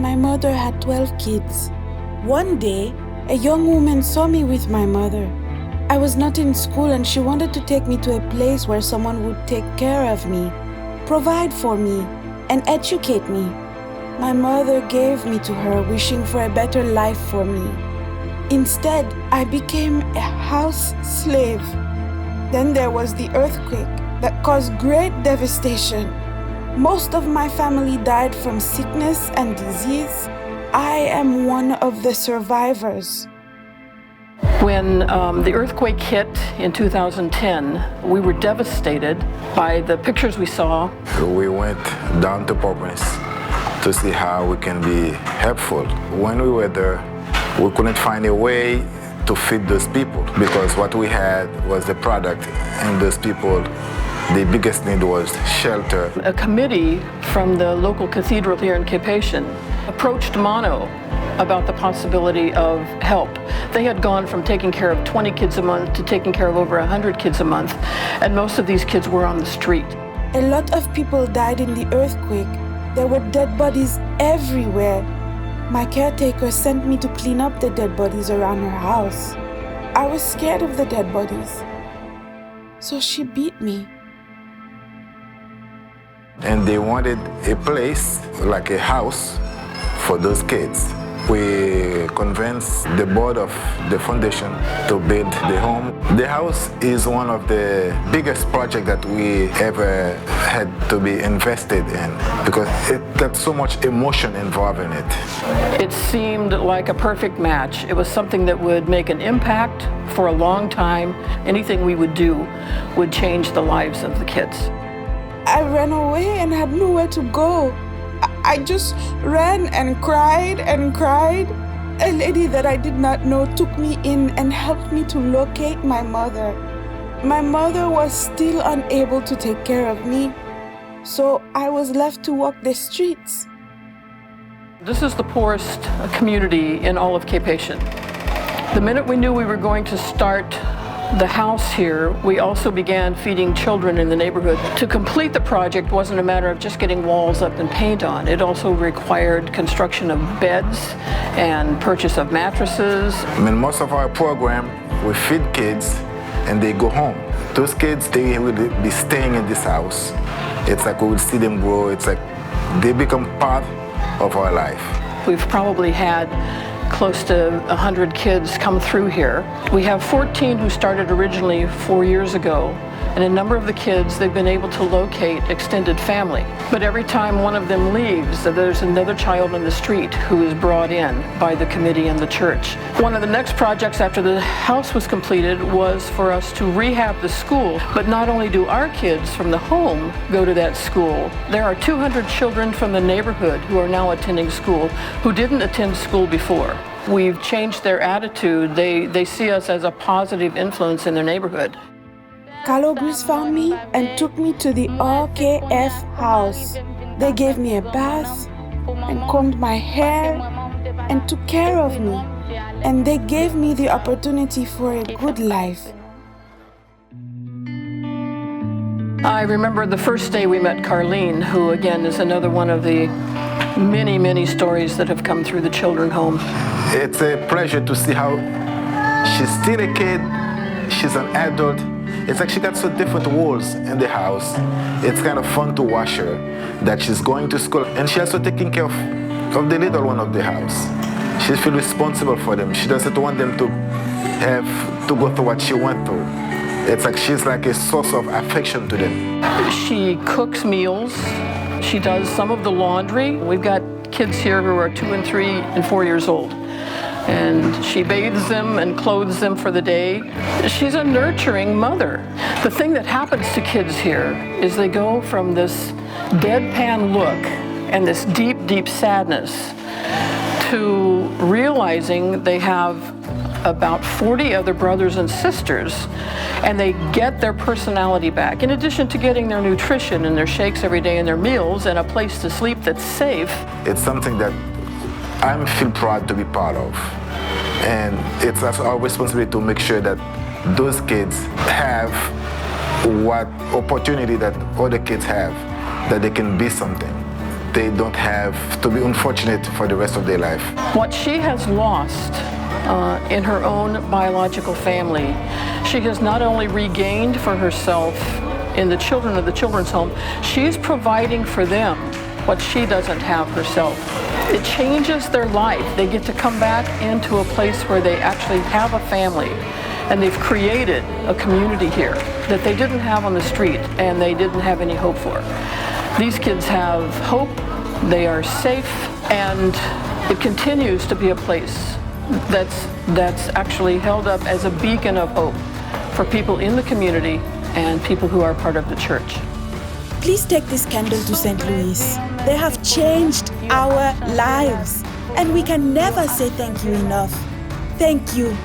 my mother had 12 kids. One day, a young woman saw me with my mother. I was not in school and she wanted to take me to a place where someone would take care of me, provide for me, and educate me. My mother gave me to her, wishing for a better life for me. Instead, I became a house slave. Then there was the earthquake that caused great devastation. Most of my family died from sickness and disease. I am one of the survivors. When the earthquake hit in 2010, we were devastated by the pictures we saw. We went down to Province to see how we can be helpful. When we were there, we couldn't find a way to feed those people because what we had was the product, and those people, the biggest need was shelter. A committee from the local cathedral here in Cape Haitian approached Mono about the possibility of help. They had gone from taking care of 20 kids a month to taking care of over 100 kids a month, and most of these kids were on the street. A lot of people died in the earthquake. There were dead bodies everywhere. My caretaker sent me to clean up the dead bodies around her house. I was scared of the dead bodies, so she beat me. And they wanted a place, like a house, for those kids. We convinced the board of the foundation to build the home. The house is one of the biggest projects that we ever had to be invested in because it got so much emotion involved in it. It seemed like a perfect match. It was something that would make an impact for a long time. Anything we would do would change the lives of the kids. I ran away and had nowhere to go. I just ran and cried and cried. A lady that I did not know took me in and helped me to locate my mother. My mother was still unable to take care of me, so I was left to walk the streets. This is the poorest community in all of Cape Haitian. The minute we knew we were going to start the house here, we also began feeding children in the neighborhood. To complete the project wasn't a matter of just getting walls up and paint on. It also required construction of beds and purchase of mattresses. I mean, most of our program, we feed kids and they go home. Those kids, they will be staying in this house. It's like we will see them grow. It's like they become part of our life. We've probably had close to 100 kids come through here. We have 14 who started originally 4 years ago, and a number of the kids, they've been able to locate extended family. But every time one of them leaves, there's another child on the street who is brought in by the committee and the church. One of the next projects after the house was completed was for us to rehab the school. But not only do our kids from the home go to that school, there are 200 children from the neighborhood who are now attending school who didn't attend school before. We've changed their attitude. They see us as a positive influence in their neighborhood. Kalogris found me and took me to the RKF house. They gave me a bath and combed my hair and took care of me. And they gave me the opportunity for a good life. I remember the first day we met Carline, who again is another one of the many, many stories that have come through the children's home. It's a pleasure to see how she's still a kid, she's an adult. It's like she got so different roles in the house. It's kind of fun to watch her, that she's going to school and she's also taking care of the little one of the house. She feels responsible for them. She doesn't want them to have to go through what she went through. It's like she's like a source of affection to them. She cooks meals. She does some of the laundry. We've got kids here who are 2 and 3 and 4 years old. And she bathes them and clothes them for the day. She's a nurturing mother. The thing that happens to kids here is they go from this deadpan look and this deep, deep sadness to realizing they have about 40 other brothers and sisters, and they get their personality back, in addition to getting their nutrition and their shakes every day and their meals and a place to sleep that's safe. It's something that I feel proud to be part of. And it's our responsibility to make sure that those kids have what opportunity that other kids have, that they can be something. they don't have to be unfortunate for the rest of their life. What she has lost in her own biological family, she has not only regained for herself in the children of the children's home, she's providing for them what she doesn't have herself. It changes their life. They get to come back into a place where they actually have a family, and they've created a community here that they didn't have on the street and they didn't have any hope for. These kids have hope, they are safe, and it continues to be a place that's actually held up as a beacon of hope for people in the community and people who are part of the church. Please take this candle to St. Louis. They have changed our lives, and we can never say thank you enough. Thank you.